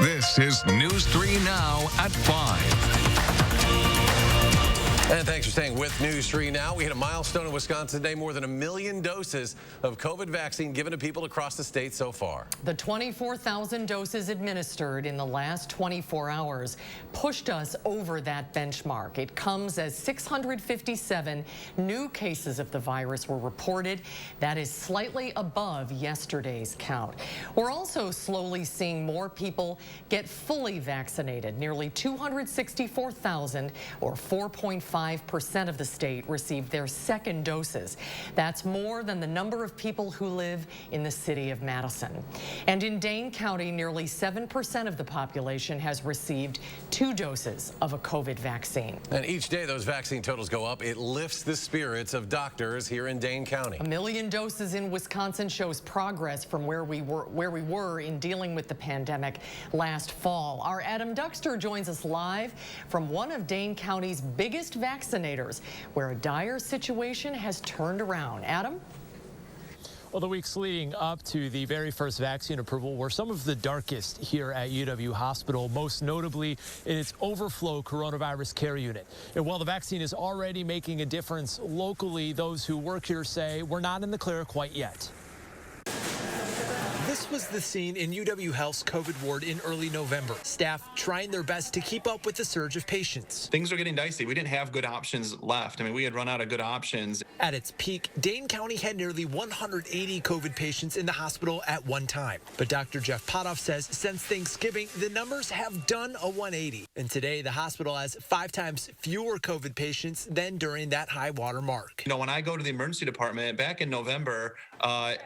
This is News 3 Now at 5. And thanks for staying with News 3 Now. We hit a milestone in Wisconsin today. More than 1 million doses of COVID vaccine given to people across the state so far. The 24,000 doses administered in the last 24 hours pushed us over that benchmark. It comes as 657 new cases of the virus were reported. That is slightly above yesterday's count. We're also slowly seeing more people get fully vaccinated. Nearly 264,000, or 4.5% of the state, received their second doses. That's more than the number of people who live in the city of Madison. And in Dane County, nearly 7% of the population has received 2 doses of a COVID vaccine. And each day those vaccine totals go up. It lifts the spirits of doctors here in Dane County. 1 million doses in Wisconsin shows progress from where we were in dealing with the pandemic last fall. Our Adam Duxter joins us live from one of Dane County's biggest vaccinators, where a dire situation has turned around. Adam? Well, the weeks leading up to the very first vaccine approval were some of the darkest here at UW Hospital, most notably in its overflow coronavirus care unit. And while the vaccine is already making a difference locally, those who work here say we're not in the clear quite yet. This was the scene in UW Health's COVID ward in early November. Staff trying their best to keep up with the surge of patients. Things are getting dicey. We didn't have good options left. I mean, we had run out of good options. At its peak, Dane County had nearly 180 COVID patients in the hospital at one time. But Dr. Jeff Potoff says since Thanksgiving, the numbers have done a 180. And today, the hospital has 5 times fewer COVID patients than during that high water mark. You know, when I go to the emergency department back in November,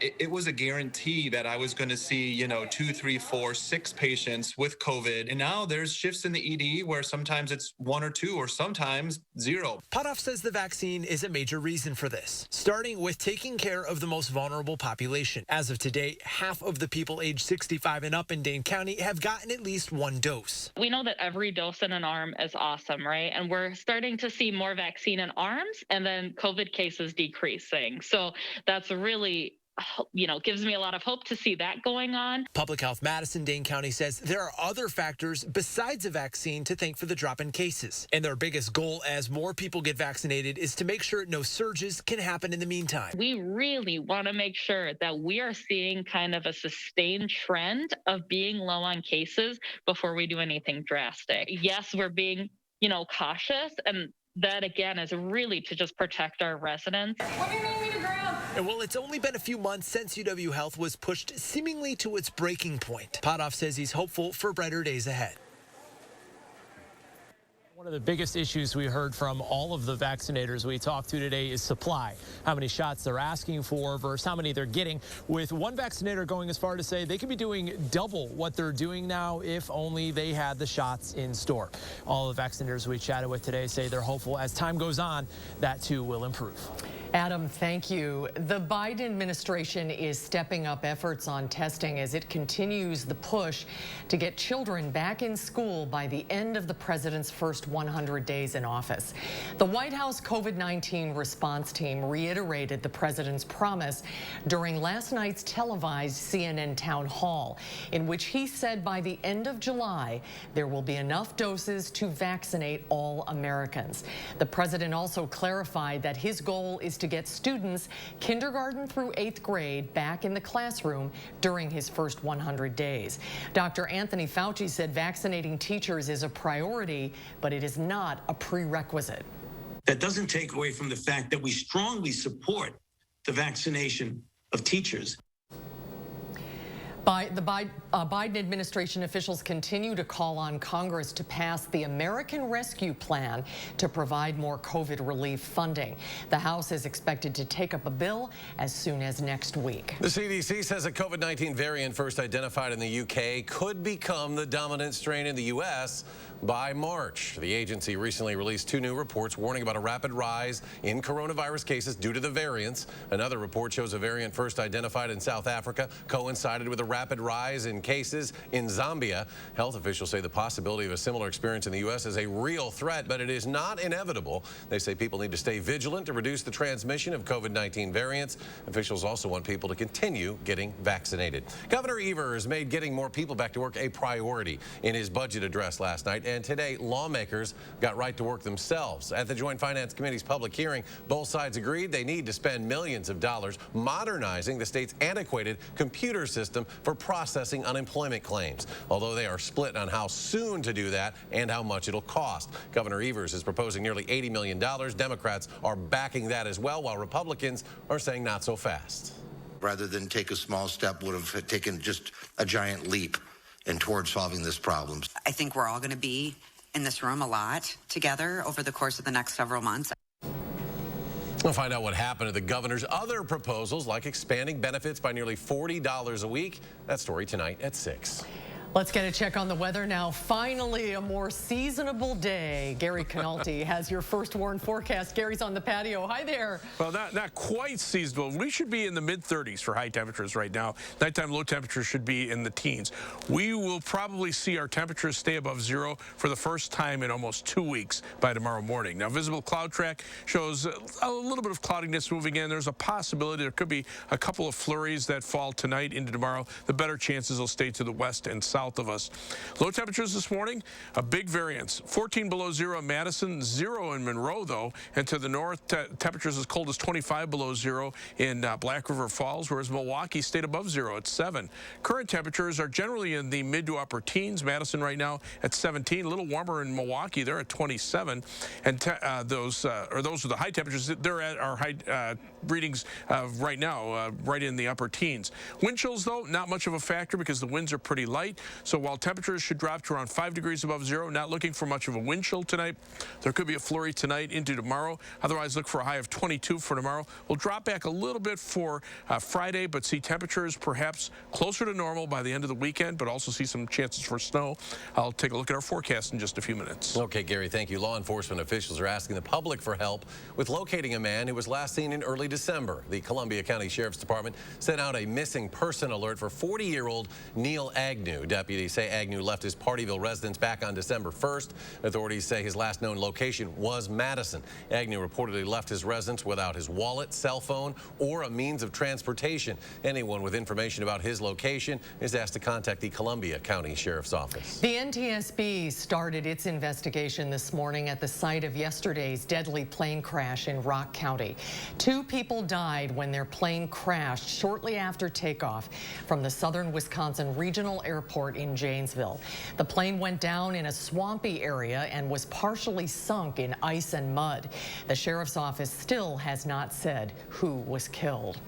it was a guarantee that I was going to see, 2, 3, 4, 6 patients with COVID. And now there's shifts in the ED where sometimes it's 1 or 2 or sometimes 0. Potoff says the vaccine is a major reason for this, starting with taking care of the most vulnerable population. As of today, half of the people aged 65 and up in Dane County have gotten at least 1 dose. We know that every dose in an arm is awesome, right? And we're starting to see more vaccine in arms and then COVID cases decreasing. So that's really, gives me a lot of hope to see that going on. Public Health Madison, Dane County says there are other factors besides a vaccine to thank for the drop in cases. And their biggest goal as more people get vaccinated is to make sure no surges can happen in the meantime. We really want to make sure that we are seeing kind of a sustained trend of being low on cases before we do anything drastic. Yes, we're being, cautious, and that again is really to just protect our residents. What do you need me to grab? And while it's only been a few months since UW Health was pushed seemingly to its breaking point, Potoff says he's hopeful for brighter days ahead. One of the biggest issues we heard from all of the vaccinators we talked to today is supply. How many shots they're asking for versus how many they're getting, with one vaccinator going as far to say they could be doing double what they're doing now if only they had the shots in store. All the vaccinators we chatted with today say they're hopeful as time goes on that too will improve. Adam, thank you. The Biden administration is stepping up efforts on testing as it continues the push to get children back in school by the end of the president's first 100 days in office. The White House COVID-19 response team reiterated the president's promise during last night's televised CNN town hall, in which he said by the end of July, there will be enough doses to vaccinate all Americans. The president also clarified that his goal is to get students kindergarten through 8th grade back in the classroom during his first 100 days. Dr. Anthony Fauci said vaccinating teachers is a priority, but it is not a prerequisite. That doesn't take away from the fact that we strongly support the vaccination of teachers. The Biden administration officials continue to call on Congress to pass the American Rescue Plan to provide more COVID relief funding. The House is expected to take up a bill as soon as next week. The CDC says a COVID-19 variant first identified in the UK could become the dominant strain in the U.S. by March. The agency recently released 2 new reports warning about a rapid rise in coronavirus cases due to the variants. Another report shows a variant first identified in South Africa coincided with a rapid rise in in cases in Zambia. Health officials say the possibility of a similar experience in the U.S. is a real threat, but it is not inevitable. They say people need to stay vigilant to reduce the transmission of COVID-19 variants. Officials also want people to continue getting vaccinated. Governor Evers made getting more people back to work a priority in his budget address last night, and today lawmakers got right to work themselves. At the Joint Finance Committee's public hearing, both sides agreed they need to spend millions of dollars modernizing the state's antiquated computer system for processing unemployment claims, although they are split on how soon to do that and how much it'll cost. Governor Evers is proposing nearly $80 million. Democrats are backing that as well, while Republicans are saying not so fast. Rather than take a small step, would have taken just a giant leap and towards solving this problem. I think we're all going to be in this room a lot together over the course of the next several months. We'll find out what happened to the governor's other proposals, like expanding benefits by nearly $40 a week. That story tonight at 6. Let's get a check on the weather now. Finally, a more seasonable day. Gary Canalti has your first warn forecast. Gary's on the patio. Hi there. Well, not quite seasonable. We should be in the mid-30s for high temperatures right now. Nighttime low temperatures should be in the teens. We will probably see our temperatures stay above zero for the first time in almost 2 weeks by tomorrow morning. Now, visible cloud track shows a little bit of cloudiness moving in. There's a possibility there could be a couple of flurries that fall tonight into tomorrow. The better chances will stay to the west and south of us. Low temperatures this morning, a big variance. 14 below zero in Madison, 0 in Monroe, though. And to the north, temperatures as cold as 25 below zero in Black River Falls, whereas Milwaukee stayed above zero at 7. Current temperatures are generally in the mid to upper teens. Madison right now at 17, a little warmer in Milwaukee. They're at 27. And those are the high temperatures. They're at our high readings right now, right in the upper teens. Wind chills, though, not much of a factor because the winds are pretty light. So while temperatures should drop to around 5 degrees above zero, not looking for much of a wind chill tonight. There could be a flurry tonight into tomorrow. Otherwise, look for a high of 22 for tomorrow. We'll drop back a little bit for Friday, but see temperatures perhaps closer to normal by the end of the weekend, but also see some chances for snow. I'll take a look at our forecast in just a few minutes. Okay, Gary, thank you. Law enforcement officials are asking the public for help with locating a man who was last seen in early December. The Columbia County Sheriff's Department sent out a missing person alert for 40-year-old Neil Agnew. Deputies say Agnew left his Partyville residence back on December 1st. Authorities say his last known location was Madison. Agnew reportedly left his residence without his wallet, cell phone, or a means of transportation. Anyone with information about his location is asked to contact the Columbia County Sheriff's Office. The NTSB started its investigation this morning at the site of yesterday's deadly plane crash in Rock County. 2 people died when their plane crashed shortly after takeoff from the Southern Wisconsin Regional Airport in Janesville. The plane went down in a swampy area and was partially sunk in ice and mud. The sheriff's office still has not said who was killed.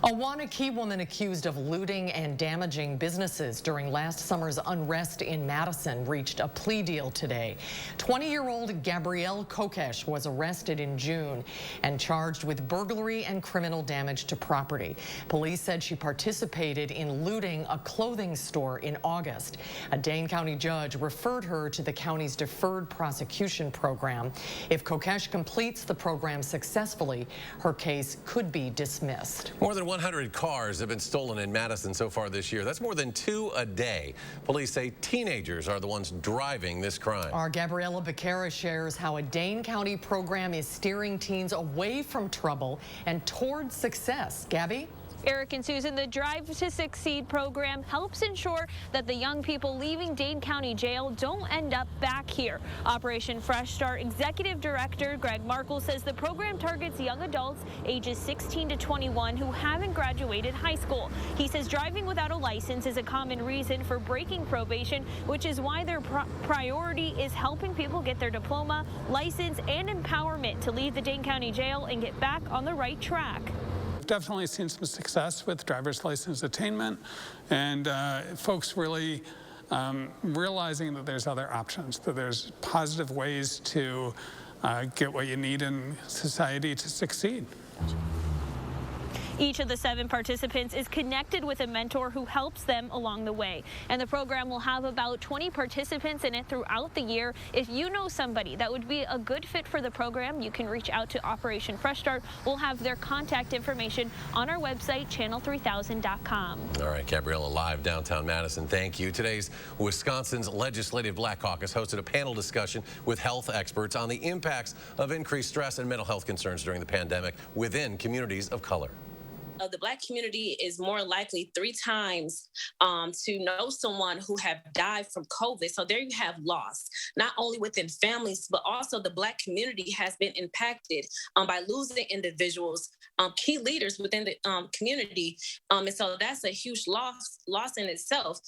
A Waunakee woman accused of looting and damaging businesses during last summer's unrest in Madison reached a plea deal today. 20-year-old Gabrielle Kokesh was arrested in June and charged with burglary and criminal damage to property. Police said she participated in looting a clothing store in August. A Dane County judge referred her to the county's deferred prosecution program. If Kokesh completes the program successfully, her case could be dismissed. More than 100 cars have been stolen in Madison so far this year. That's more than 2 a day. Police say teenagers are the ones driving this crime. Our Gabriella Becerra shares how a Dane County program is steering teens away from trouble and towards success. Gabby? Eric and Susan, the Drive to Succeed program helps ensure that the young people leaving Dane County Jail don't end up back here. Operation Fresh Start Executive Director Greg Markle says the program targets young adults ages 16 to 21 who haven't graduated high school. He says driving without a license is a common reason for breaking probation, which is why their priority is helping people get their diploma, license, and empowerment to leave the Dane County Jail and get back on the right track. Definitely seen some success with driver's license attainment and folks really realizing that there's other options, that there's positive ways to get what you need in society to succeed. Each of the 7 participants is connected with a mentor who helps them along the way. And the program will have about 20 participants in it throughout the year. If you know somebody that would be a good fit for the program, you can reach out to Operation Fresh Start. We'll have their contact information on our website, channel3000.com. All right, Gabriella, live downtown Madison. Thank you. Today's Wisconsin's Legislative Black Caucus hosted a panel discussion with health experts on the impacts of increased stress and mental health concerns during the pandemic within communities of color. The Black community is more likely 3 times to know someone who have died from COVID. So there you have loss, not only within families, but also the Black community has been impacted by losing individuals, key leaders within the community. And so that's a huge loss in itself.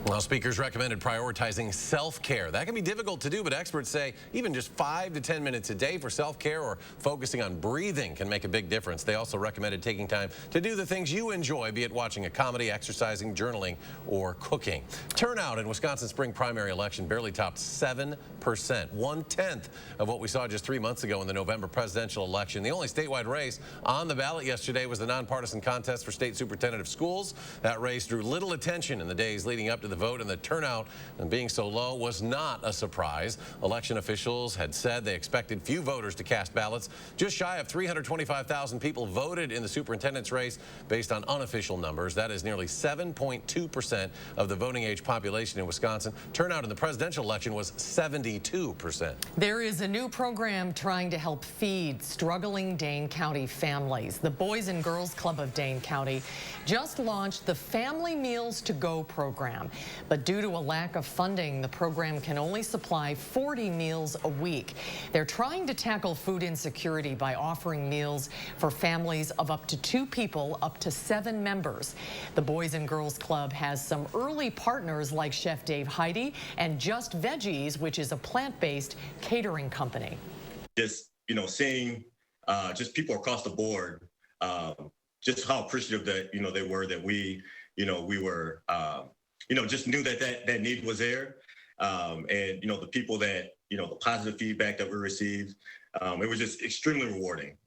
Well, speakers recommended prioritizing self-care. That can be difficult to do, but experts say even just 5 to 10 minutes a day for self-care or focusing on breathing can make a big difference. They also recommended taking time to do the things you enjoy, be it watching a comedy, exercising, journaling, or cooking. Turnout in Wisconsin's spring primary election barely topped 7%, 1/10 of what we saw just 3 months ago in the November presidential election. The only statewide race on the ballot yesterday was the nonpartisan contest for state superintendent of schools. That race drew little attention in the days leading up to the vote, and the turnout and being so low was not a surprise. Election officials had said they expected few voters to cast ballots. Just shy of 325,000 people voted in the superintendent's race based on unofficial numbers. That is nearly 7.2% of the voting age population in Wisconsin. Turnout in the presidential election was 72%. There is a new program trying to help feed struggling Dane County families. The Boys and Girls Club of Dane County just launched the Family Meals to Go program. But due to a lack of funding, the program can only supply 40 meals a week. They're trying to tackle food insecurity by offering meals for families of up to 2 people, up to 7 members. The Boys and Girls Club has some early partners like Chef Dave Heidi and Just Veggies, which is a plant-based catering company. Just, seeing just people across the board, just how appreciative that, they were that we were, just knew that need was there. And, the people that, the positive feedback that we received, it was just extremely rewarding.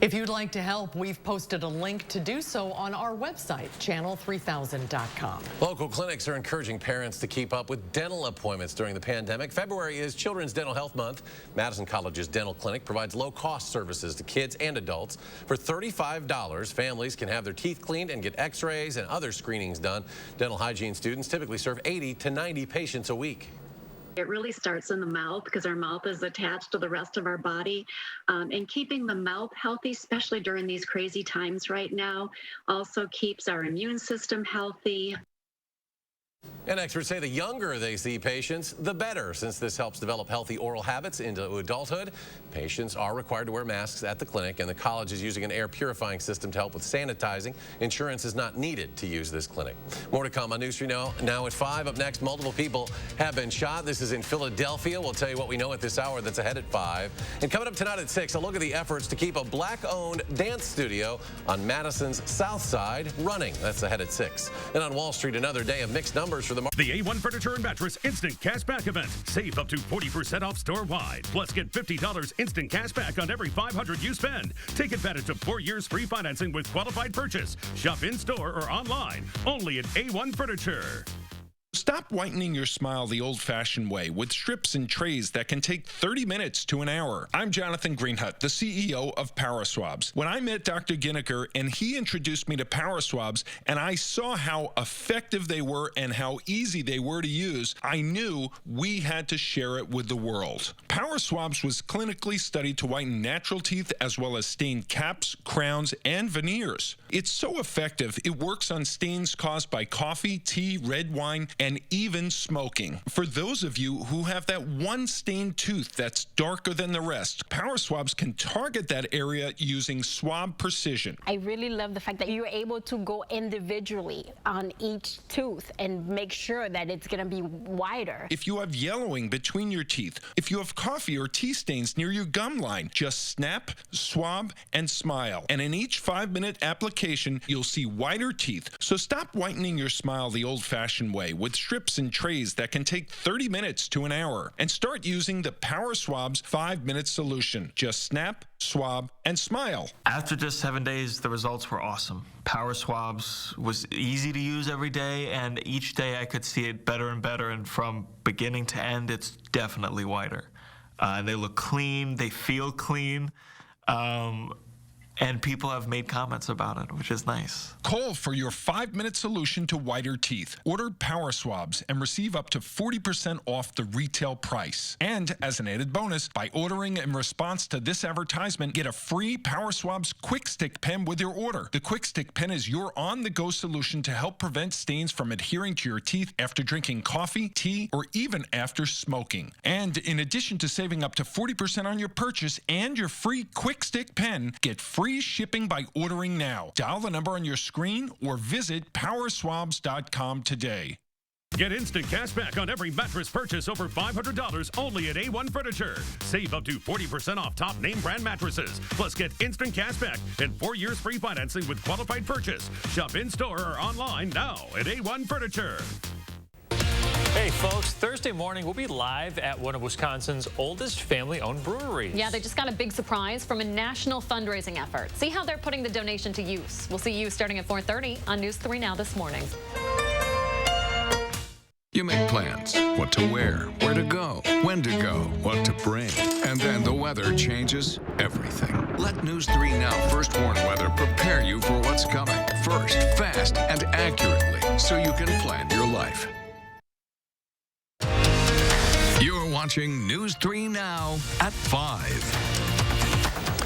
If you'd like to help, we've posted a link to do so on our website, channel3000.com. Local clinics are encouraging parents to keep up with dental appointments during the pandemic. February is Children's Dental Health Month. Madison College's dental clinic provides low-cost services to kids and adults. For $35, families can have their teeth cleaned and get x-rays and other screenings done. Dental hygiene students typically serve 80 to 90 patients a week. It really starts in the mouth because our mouth is attached to the rest of our body. And keeping the mouth healthy, especially during these crazy times right now, also keeps our immune system healthy. And experts say the younger they see patients, the better, since this helps develop healthy oral habits into adulthood. Patients are required to wear masks at the clinic, and the college is using an air purifying system to help with sanitizing. Insurance is not needed to use this clinic. More to come on News 3 now at 5. Up next, multiple people have been shot. This is in Philadelphia. We'll tell you what we know at this hour that's ahead at 5. And coming up tonight at 6, a look at the efforts to keep a Black-owned dance studio on Madison's South Side running. That's ahead at 6. And on Wall Street, another day of mixed numbers for the A1 Furniture and Mattress Instant Cashback Event. Save up to 40% off store-wide. Plus, get $50 instant cash back on every $500 you spend. Take advantage of 4 years free financing with qualified purchase. Shop in-store or online. Only at A1 Furniture. Stop whitening your smile the old-fashioned way with strips and trays that can take 30 minutes to an hour. I'm Jonathan Greenhut, the CEO of PowerSwabs. When I met Dr. Ginniker and he introduced me to PowerSwabs and I saw how effective they were and how easy they were to use, I knew we had to share it with the world. PowerSwabs was clinically studied to whiten natural teeth as well as stain caps, crowns, and veneers. It's so effective, it works on stains caused by coffee, tea, red wine, and even smoking. For those of you who have that one stained tooth that's darker than the rest, PowerSwabs can target that area using swab precision. I really love the fact that you're able to go individually on each tooth and make sure that it's going to be wider. If you have yellowing between your teeth, if you have coffee or tea stains near your gum line, just snap, swab, and smile. And in each 5-minute application, you'll see whiter teeth. So stop whitening your smile the old-fashioned way with strips and trays that can take 30 minutes to an hour. And start using the Power Swabs 5-minute solution. Just snap, swab, and smile. After just 7 days, the results were awesome. Power Swabs was easy to use every day, and each day I could see it better and better, and from beginning to end, it's definitely whiter. They look clean, they feel clean, and people have made comments about it, which is nice. Call for your 5-minute solution to whiter teeth. Order Power Swabs and receive up to 40% off the retail price. And as an added bonus, by ordering in response to this advertisement, get a free Power Swabs Quick Stick pen with your order. The Quick Stick pen is your on-the-go solution to help prevent stains from adhering to your teeth after drinking coffee, tea, or even after smoking. And in addition to saving up to 40% on your purchase and your free Quick Stick pen, get free shipping by ordering now. Dial the number on your screen or visit powerswabs.com today. Get instant cash back on every mattress purchase over $500 only at A1 Furniture. Save up to 40% off top name brand mattresses. Plus get instant cash back and 4 years free financing with qualified purchase. Shop in-store or online now at A1 Furniture. Hey folks, Thursday morning we'll be live at one of Wisconsin's oldest family-owned breweries. Yeah, they just got a big surprise from a national fundraising effort. See how they're putting the donation to use. We'll see you starting at 4:30 on News 3 Now this morning. You make plans, what to wear, where to go, when to go, what to bring. And then the weather changes everything. Let News 3 Now First Warn Weather prepare you for what's coming. First, fast, and accurately, so you can plan your life. You're watching News 3 Now at 5.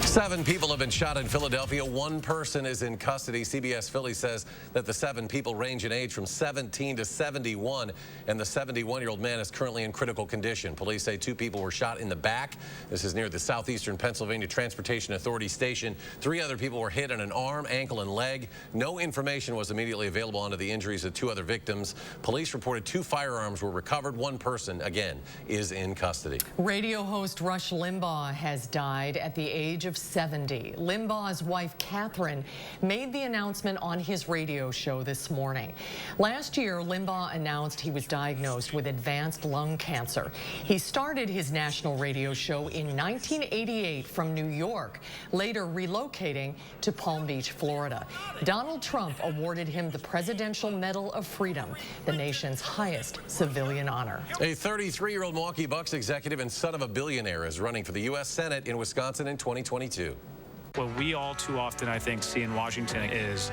7 people have been shot in Philadelphia. 1 person is in custody. CBS Philly says that the 7 people range in age from 17 to 71, and the 71-year-old man is currently in critical condition. Police say 2 people were shot in the back. This is near the Southeastern Pennsylvania Transportation Authority station. 3 other people were hit in an arm, ankle, and leg. No information was immediately available onto the injuries of 2 other victims. Police reported 2 firearms were recovered. 1 person, again, is in custody. Radio host Rush Limbaugh has died at the age of 70. Limbaugh's wife, Catherine, made the announcement on his radio show this morning. Last year, Limbaugh announced he was diagnosed with advanced lung cancer. He started his national radio show in 1988 from New York, later relocating to Palm Beach, Florida. Donald Trump awarded him the Presidential Medal of Freedom, the nation's highest civilian honor. A 33-year-old Milwaukee Bucks executive and son of a billionaire is running for the U.S. Senate in Wisconsin in 2022. What we all too often, I think, see in Washington is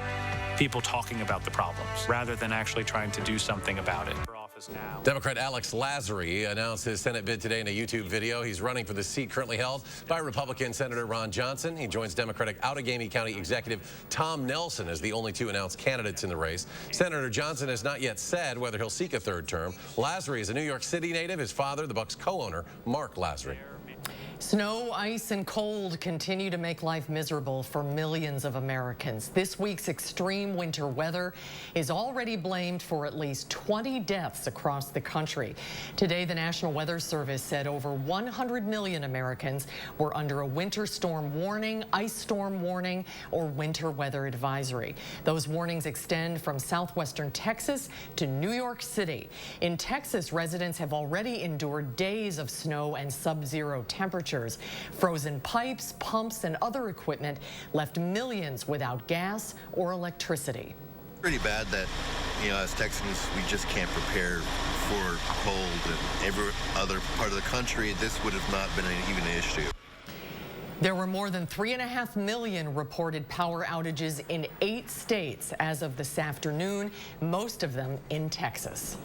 people talking about the problems rather than actually trying to do something about it. Democrat Alex Lazary announced his Senate bid today in a YouTube video. He's running for the seat currently held by Republican Senator Ron Johnson. He joins Democratic Outagamie County Executive Tom Nelson as the only 2 announced candidates in the race. Senator Johnson has not yet said whether he'll seek a 3rd term. Lazary is a New York City native. His father, the Bucks co-owner, Mark Lazary. Snow, ice, and cold continue to make life miserable for millions of Americans. This week's extreme winter weather is already blamed for at least 20 deaths across the country. Today, the National Weather Service said over 100 million Americans were under a winter storm warning, ice storm warning, or winter weather advisory. Those warnings extend from southwestern Texas to New York City. In Texas, residents have already endured days of snow and sub-zero temperatures. Frozen pipes, pumps, and other equipment left millions without gas or electricity. Pretty bad that, you know, as Texans, we just can't prepare for cold. And every other part of the country, this would have not been even an issue. There were more than 3.5 million reported power outages in 8 states as of this afternoon, most of them in Texas.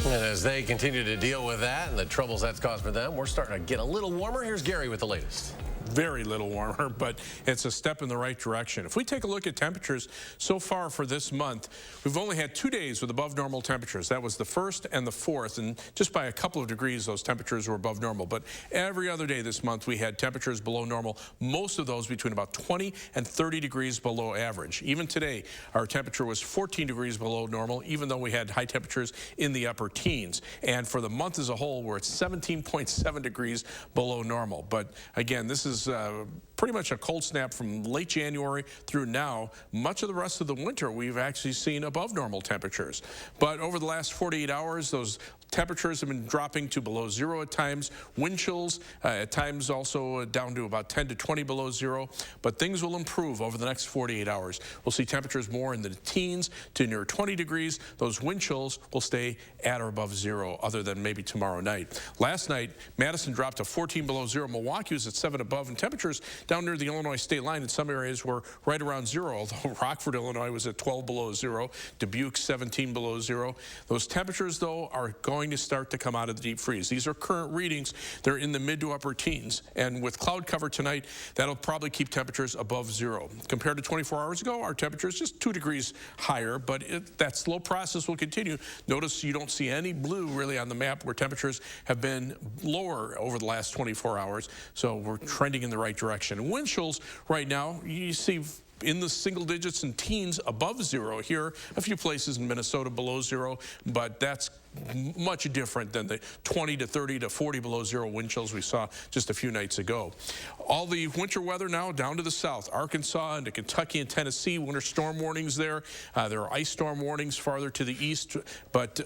And as they continue to deal with that and the troubles that's caused for them, we're starting to get a little warmer. Here's Gary with the latest. Very little warmer, but it's a step in the right direction. If we take a look at temperatures so far for this month, we've only had 2 days with above normal temperatures. That was the 1st and the 4th, and just by a couple of degrees, those temperatures were above normal. But every other day this month, we had temperatures below normal, most of those between about 20 and 30 degrees below average. Even today, our temperature was 14 degrees below normal, even though we had high temperatures in the upper teens. And for the month as a whole, we're at 17.7 degrees below normal. But again, this is is pretty much a cold snap from late January through now. Much of the rest of the winter, we've actually seen above normal temperatures. But over the last 48 hours, those temperatures have been dropping to below zero at times. Wind chills at times also down to about 10 to 20 below zero. But things will improve over the next 48 hours. We'll see temperatures more in the teens to near 20 degrees. Those wind chills will stay at or above zero, other than maybe tomorrow night. Last night, Madison dropped to 14 below zero. Milwaukee was at 7 above, and temperatures down near the Illinois state line in some areas were right around zero, although Rockford, Illinois was at 12 below zero. Dubuque, 17 below zero. Those temperatures, though, are going to start to come out of the deep freeze. These are current readings. They're in the mid to upper teens. And with cloud cover tonight, that'll probably keep temperatures above zero. Compared to 24 hours ago, our temperature is just 2 degrees higher, but that slow process will continue. Notice you don't see any blue really on the map where temperatures have been lower over the last 24 hours. So we're trending in the right direction. Wind chills right now, you see in the single digits and teens above zero here. A few places in Minnesota below zero, but that's much different than the 20 to 30 to 40 below zero wind chills we saw just a few nights ago. All the winter weather now down to the south, Arkansas into Kentucky and Tennessee, winter storm warnings there. There are ice storm warnings farther to the east, but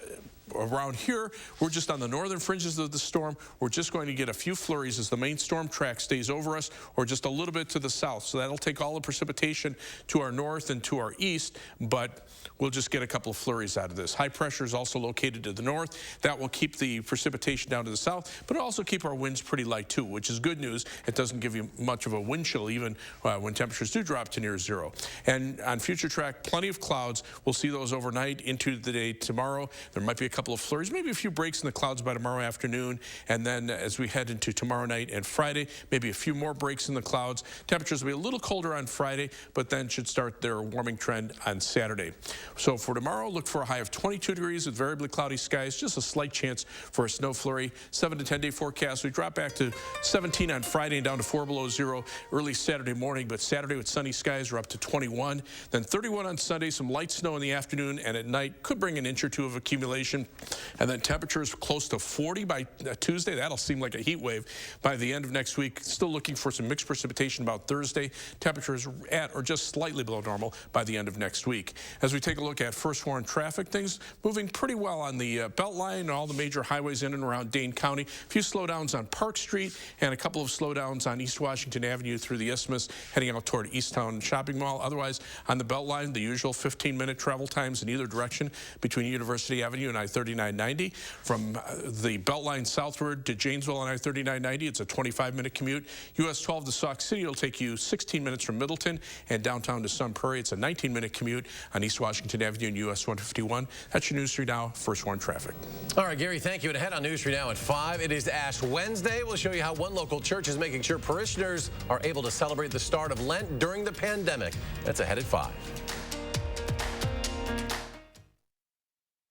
around here, we're just on the northern fringes of the storm. We're just going to get a few flurries as the main storm track stays over us, or just a little bit to the south. So that'll take all the precipitation to our north and to our east, but we'll just get a couple of flurries out of this. High pressure is also located to the north. That will keep the precipitation down to the south, but it'll also keep our winds pretty light too, which is good news. It doesn't give you much of a wind chill even when temperatures do drop to near zero. And on future track, plenty of clouds. We'll see those overnight into the day tomorrow. There might be a couple of flurries, maybe a few breaks in the clouds by tomorrow afternoon, and then as we head into tomorrow night and Friday, maybe a few more breaks in the clouds. Temperatures will be a little colder on Friday, but then should start their warming trend on Saturday. So for tomorrow, look for a high of 22 degrees with variably cloudy skies, just a slight chance for a snow flurry. 7 to 10 day forecast. We drop back to 17 on Friday and down to 4 below zero early Saturday morning, but Saturday with sunny skies, we're up to 21. Then 31 on Sunday, some light snow in the afternoon, and at night could bring an inch or two of accumulation. And then temperatures close to 40 by Tuesday. That'll seem like a heat wave by the end of next week. Still looking for some mixed precipitation about Thursday. Temperatures at or just slightly below normal by the end of next week. As we take a look at first warning traffic, things moving pretty well on the Beltline and all the major highways in and around Dane County. A few slowdowns on Park Street and a couple of slowdowns on East Washington Avenue through the Isthmus heading out toward Easttown Shopping Mall. Otherwise, on the Beltline, the usual 15-minute travel times in either direction between University Avenue and I-3990. From the Beltline southward to Janesville on I-3990, it's a 25-minute commute. US 12 to Sauk City will take you 16 minutes from Middleton, and downtown to Sun Prairie, it's a 19-minute commute on East Washington Avenue and US 151. That's your News 3 Now First Warn traffic. All right, Gary, thank you. And ahead on News 3 Now at 5, it is Ash Wednesday. We'll show you how one local church is making sure parishioners are able to celebrate the start of Lent during the pandemic. That's ahead at 5.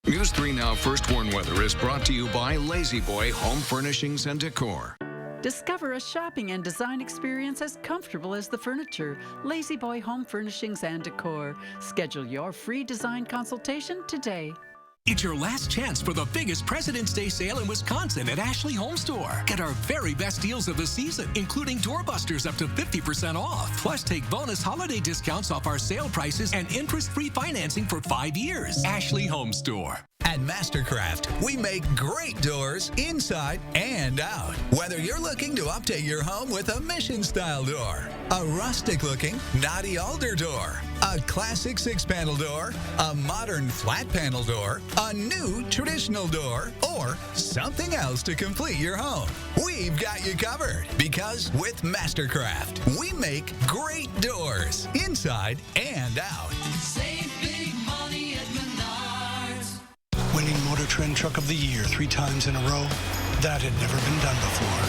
News 3 Now First Warn Weather is brought to you by Lazy Boy Home Furnishings and Decor. Discover a shopping and design experience as comfortable as the furniture. Lazy Boy Home Furnishings and Decor. Schedule your free design consultation today. It's your last chance for the biggest President's Day sale in Wisconsin at Ashley Home Store. Get our very best deals of the season, including doorbusters up to 50% off. Plus, take bonus holiday discounts off our sale prices and interest-free financing for 5 years. Ashley Home Store. At Mastercraft, we make great doors inside and out. Whether you're looking to update your home with a mission-style door, a rustic-looking knotty alder door, a classic 6-panel door, a modern flat-panel door, a new traditional door, or something else to complete your home, we've got you covered. Because with Mastercraft, we make great doors inside and out. Save big money at Menards. Winning Motor Trend Truck of the Year 3 times in a row, that had never been done before.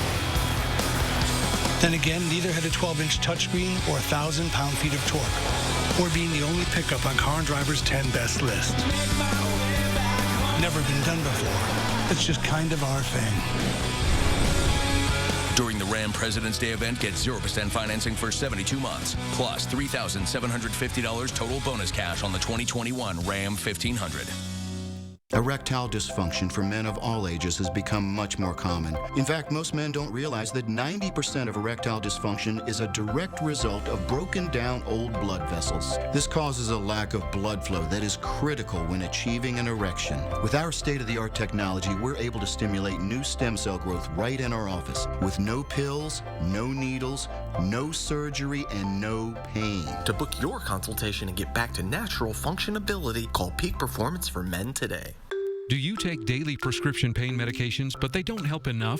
Then again, neither had a 12-inch touchscreen or 1,000 pound-feet of torque, or being the only pickup on Car and Driver's 10 best list. Never been done before. It's just kind of our thing. During the Ram President's Day event, get 0% financing for 72 months, plus $3,750 total bonus cash on the 2021 Ram 1500. Erectile dysfunction for men of all ages has become much more common. In fact, most men don't realize that 90% of erectile dysfunction is a direct result of broken down old blood vessels. This causes a lack of blood flow that is critical when achieving an erection. With our state-of-the-art technology, we're able to stimulate new stem cell growth right in our office with no pills, no needles, no surgery, and no pain. To book your consultation and get back to natural functionability, call Peak Performance for Men today. Do you take daily prescription pain medications, but they don't help enough?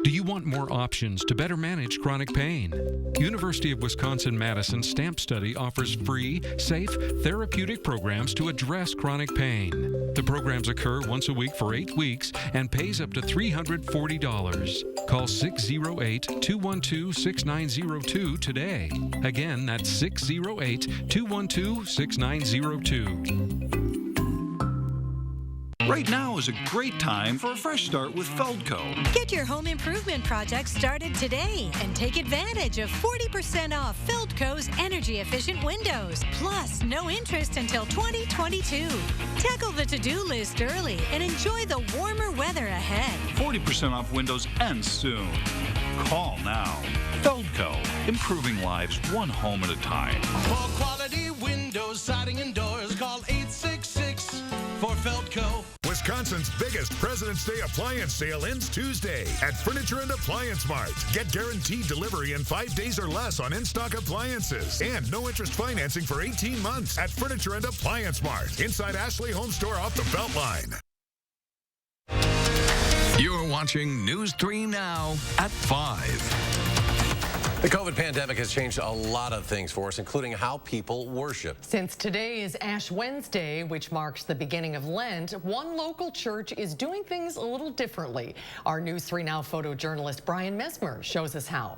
Do you want more options to better manage chronic pain? University of Wisconsin-Madison STAMP Study offers free, safe, therapeutic programs to address chronic pain. The programs occur once a week for 8 weeks and pays up to $340. Call 608-212-6902 today. Again, that's 608-212-6902. Right now is a great time for a fresh start with Feldco. Get your home improvement project started today and take advantage of 40% off Feldco's energy-efficient windows, plus no interest until 2022. Tackle the to-do list early and enjoy the warmer weather ahead. 40% off windows ends soon. Call now. Feldco, improving lives one home at a time. For quality windows, siding, and doors, call 866 for Feldco. Wisconsin's biggest President's Day appliance sale ends Tuesday at Furniture and Appliance Mart. Get guaranteed delivery in 5 days or less on in-stock appliances and no interest financing for 18 months at Furniture and Appliance Mart inside Ashley Home Store off the Beltline. You're watching News 3 Now at 5. The COVID pandemic has changed a lot of things for us, including how people worship. Since today is Ash Wednesday, which marks the beginning of Lent, one local church is doing things a little differently. Our News 3 Now photojournalist Brian Mesmer shows us how.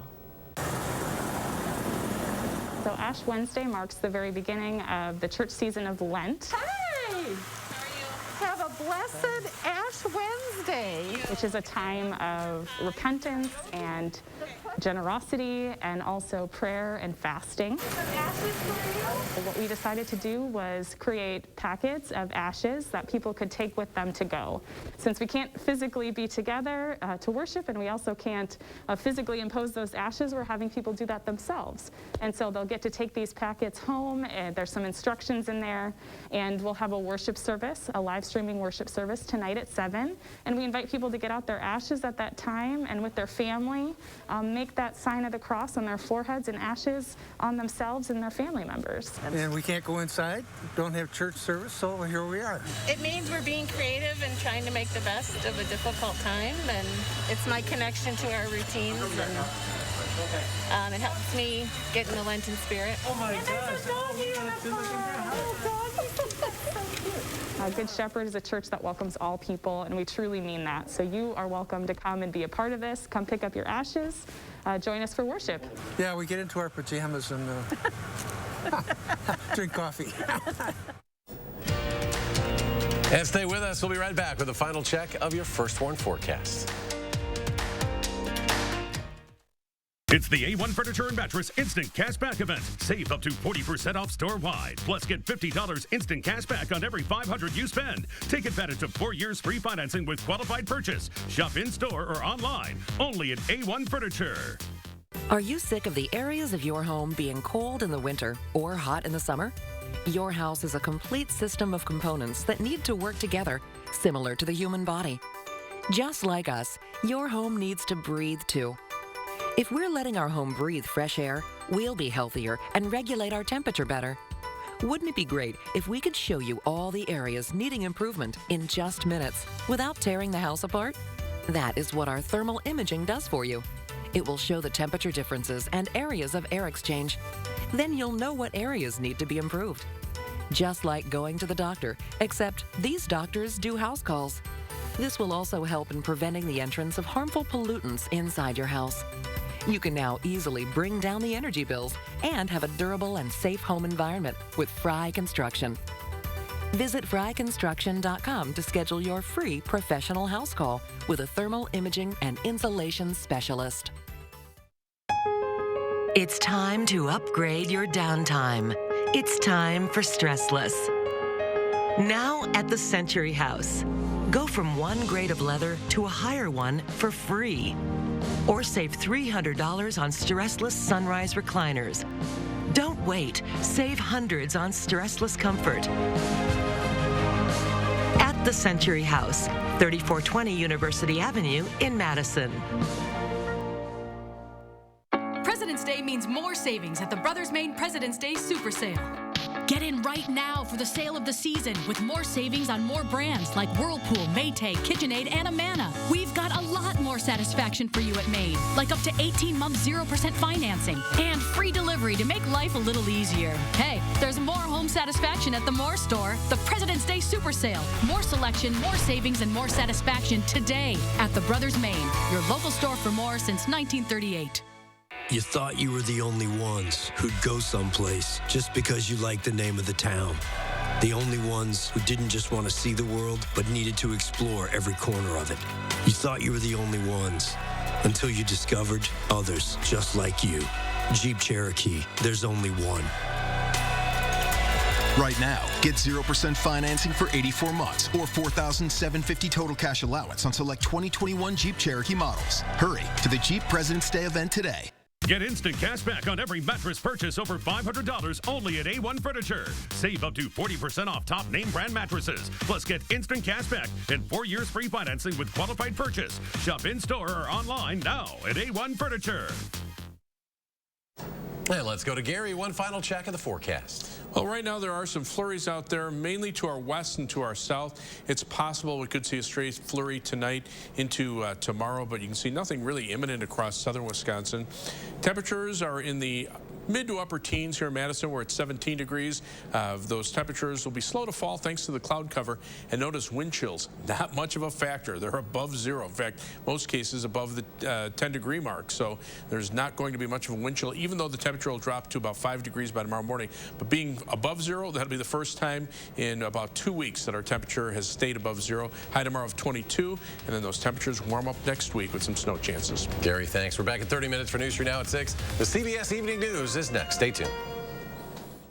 So Ash Wednesday marks the very beginning of the church season of Lent. Hey! Have a blessed Ash Wednesday. Which is a time of repentance and generosity and also prayer and fasting. What we decided to do was create packets of ashes that people could take with them to go. Since we can't physically be together to worship, and we also can't physically impose those ashes, we're having people do that themselves. And so they'll get to take these packets home, and there's some instructions in there, and we'll have a worship service, a live streaming worship service tonight at 7. And we invite people to get out their ashes at that time and with their family, make that sign of the cross on their foreheads and ashes on themselves and their family members. And we can't go inside, don't have church service, so here we are. It means we're being creative and trying to make the best of a difficult time, and it's my connection to our routines, and it helps me get in the Lenten spirit. Oh my gosh. Good Shepherd is a church that welcomes all people, and we truly mean that. So you are welcome to come and be a part of this. Come pick up your ashes. Join us for worship. Yeah, we get into our pajamas and drink coffee. And stay with us. We'll be right back with a final check of your First Warn forecast. It's the A1 Furniture and Mattress Instant Cashback event. Save up to 40% off store-wide. Plus, get $50 instant cash back on every $500 you spend. Take advantage of 4 years free financing with qualified purchase. Shop in-store or online. Only at A1 Furniture. Are you sick of the areas of your home being cold in the winter or hot in the summer? Your house is a complete system of components that need to work together, similar to the human body. Just like us, your home needs to breathe too. If we're letting our home breathe fresh air, we'll be healthier and regulate our temperature better. Wouldn't it be great if we could show you all the areas needing improvement in just minutes without tearing the house apart? That is what our thermal imaging does for you. It will show the temperature differences and areas of air exchange. Then you'll know what areas need to be improved. Just like going to the doctor, except these doctors do house calls. This will also help in preventing the entrance of harmful pollutants inside your house. You can now easily bring down the energy bills and have a durable and safe home environment with Fry Construction. Visit fryconstruction.com to schedule your free professional house call with a thermal imaging and insulation specialist. It's time to upgrade your downtime. It's time for Stressless. Now at the Century House. Go from one grade of leather to a higher one for free. Or save $300 on stressless Sunrise recliners. Don't wait. Save hundreds on stressless comfort. At the Century House, 3420 University Avenue in Madison. President's Day means more savings at the Brothers Maine President's Day Super Sale. Get in right now for the sale of the season with more savings on more brands like Whirlpool, Maytag, KitchenAid, and Amana. We've got a lot more satisfaction for you at Maine, like up to 18-month 0% financing and free delivery to make life a little easier. Hey, there's more home satisfaction at the Moore store. The President's Day Super Sale. More selection, more savings, and more satisfaction today at the Brothers Maine, your local store for more since 1938. You thought you were the only ones who'd go someplace just because you liked the name of the town. The only ones who didn't just want to see the world, but needed to explore every corner of it. You thought you were the only ones until you discovered others just like you. Jeep Cherokee, there's only one. Right now, get 0% financing for 84 months or $4,750 total cash allowance on select 2021 Jeep Cherokee models. Hurry to the Jeep President's Day event today. Get instant cash back on every mattress purchase over $500 only at A1 Furniture. Save up to 40% off top name brand mattresses. Plus get instant cash back and 4 years free financing with qualified purchase. Shop in-store or online now at A1 Furniture. And let's go to Gary. One final check of the forecast. Well, right now there are some flurries out there, mainly to our west and to our south. It's possible we could see a stray flurry tonight into tomorrow, but you can see nothing really imminent across southern Wisconsin. Temperatures are in the mid to upper teens here in Madison. We're at 17 degrees. Those temperatures will be slow to fall thanks to the cloud cover. And notice wind chills, not much of a factor. They're above zero. In fact, most cases above the 10-degree mark. So there's not going to be much of a wind chill, even though the temperature will drop to about 5 degrees by tomorrow morning. But being above zero, that'll be the first time in about 2 weeks that our temperature has stayed above zero. High tomorrow of 22, and then those temperatures warm up next week with some snow chances. Gary, thanks. We're back in 30 minutes for News 3 Now at 6. The CBS Evening News is next. Stay tuned.